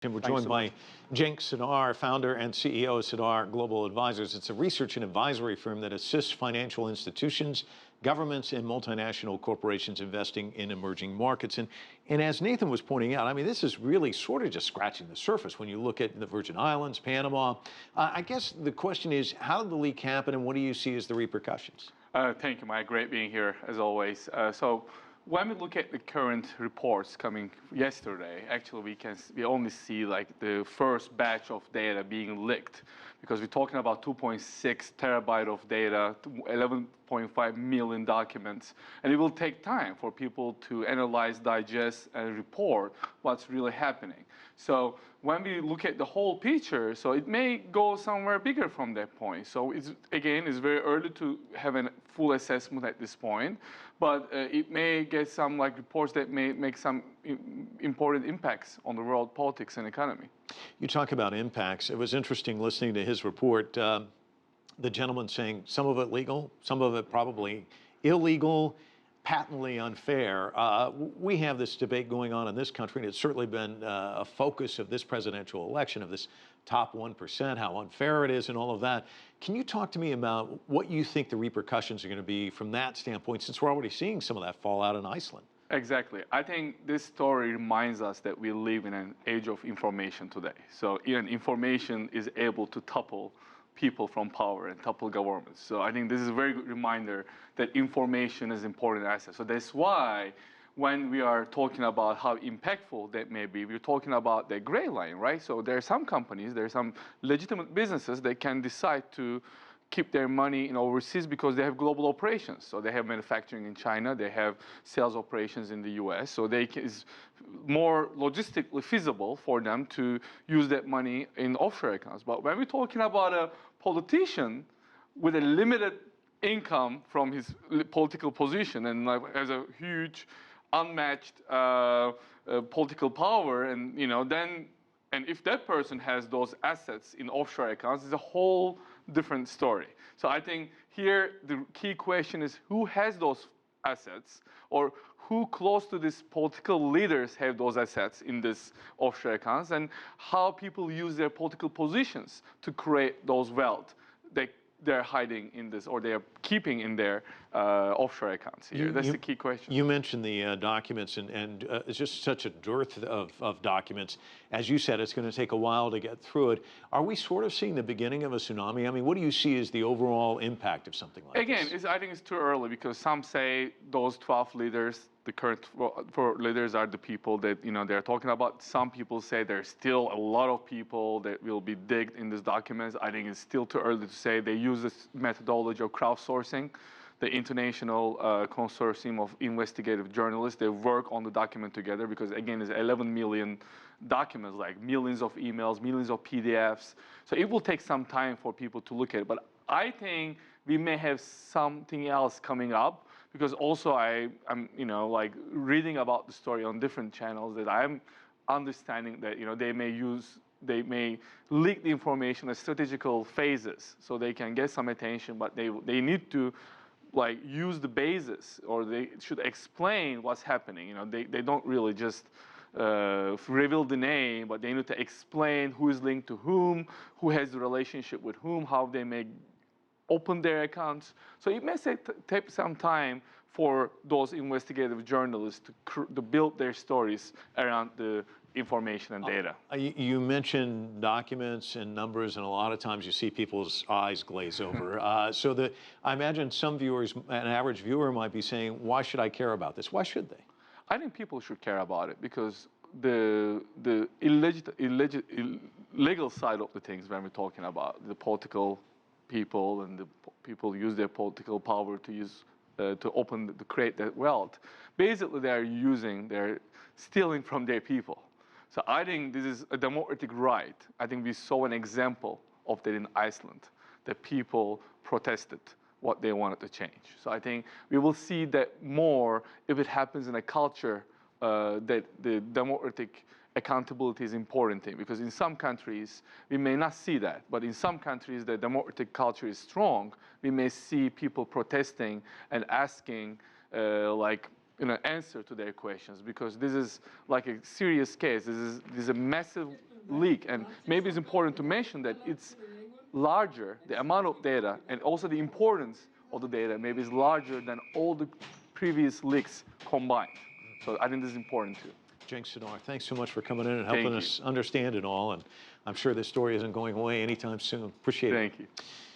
And we're Thanks joined so by much. Cenk Sidar, founder and CEO of Sidar Global Advisors. It's a research and advisory firm that assists financial institutions, governments, and multinational corporations investing in emerging markets. And as Nathan was pointing out, I mean, this is really sort of just scratching the surface when you look at the Virgin Islands, Panama. I guess the question is, how did the leak happen, and what do you see as the repercussions? Thank you, Mike. Great being here, as always. So when we look at the current reports coming yesterday, actually we only see like the first batch of data being leaked, because we're talking about 2.6 terabyte of data, 11.5 million documents, and it will take time for people to analyze, digest, and report what's really happening. So when we look at the whole picture, so it may go somewhere bigger from that point. So it's very early to have a full assessment at this point, but it may get some like reports that may make some important impacts on the world politics and economy. You talk about impacts. It was interesting listening to his report. The gentleman saying some of it legal, some of it probably illegal, patently unfair. We have this debate going on in this country, and it's certainly been a focus of this presidential election, of this top 1%, how unfair it is and all of that. Can you talk to me about what you think the repercussions are going to be from that standpoint, since we're already seeing some of that fallout in Iceland? Exactly. I think this story reminds us that we live in an age of information today. So even information is able to topple people from power and topple governments. So I think this is a very good reminder that information is an important asset. So that's why when we are talking about how impactful that may be, we're talking about the gray line, right? So there are some companies, there are some legitimate businesses that can decide to keep their money in overseas because they have global operations. So they have manufacturing in China, they have sales operations in the US. So it's more logistically feasible for them to use that money in offshore accounts. But when we're talking about a politician with a limited income from his political position and like has a huge unmatched political power, and and if that person has those assets in offshore accounts, it's a whole different story. So I think here the key question is who has those assets, or who close to these political leaders have those assets in this offshore accounts, and how people use their political positions to create those wealth they're hiding in this, or they're keeping in their offshore accounts here. That's the key question. You mentioned the documents, and it's just such a dearth of documents. As you said, it's going to take a while to get through it. Are we sort of seeing the beginning of a tsunami? I mean, what do you see as the overall impact of something like this? I think it's too early, because some say those 12 leaders, the current 4 leaders, are the people that they're talking about. Some people say there's still a lot of people that will be digged in these documents. I think it's still too early to say. They use this methodology of crowdsourcing, the international consortium of investigative journalists. They work on the document together, because again, it's 11 million documents, like millions of emails, millions of PDFs. So it will take some time for people to look at it. But I think we may have something else coming up, because also I'm like reading about the story on different channels, that I'm understanding that they may leak the information at strategical phases, so they can get some attention, but they need to like use the basis, or they should explain what's happening. They don't really just reveal the name, but they need to explain who is linked to whom, who has the relationship with whom, how they may open their accounts. So it may take some time for those investigative journalists to build their stories around the information and data. You mentioned documents and numbers, and a lot of times you see people's eyes glaze over. I imagine some viewers, an average viewer might be saying, why should I care about this? Why should they? I think people should care about it, because the illegal side of the things, when we're talking about the political people, and the people use their political power to create that wealth. Basically, they're stealing from their people. So I think this is a democratic right. I think we saw an example of that in Iceland, that people protested what they wanted to change. So I think we will see that more if it happens in a culture that the democratic accountability is important thing, because in some countries we may not see that, but in some countries the democratic culture is strong. We may see people protesting and asking answer to their questions, because this is like a serious case. This is a massive leak. And maybe it's important to mention that it's larger, the amount of data, and also the importance of the data maybe is larger than all the previous leaks combined. So I think this is important too. Cenk Sidar, thanks so much for coming in and Thank helping you. us understand it all. And I'm sure this story isn't going away anytime soon. Appreciate it. Thank you.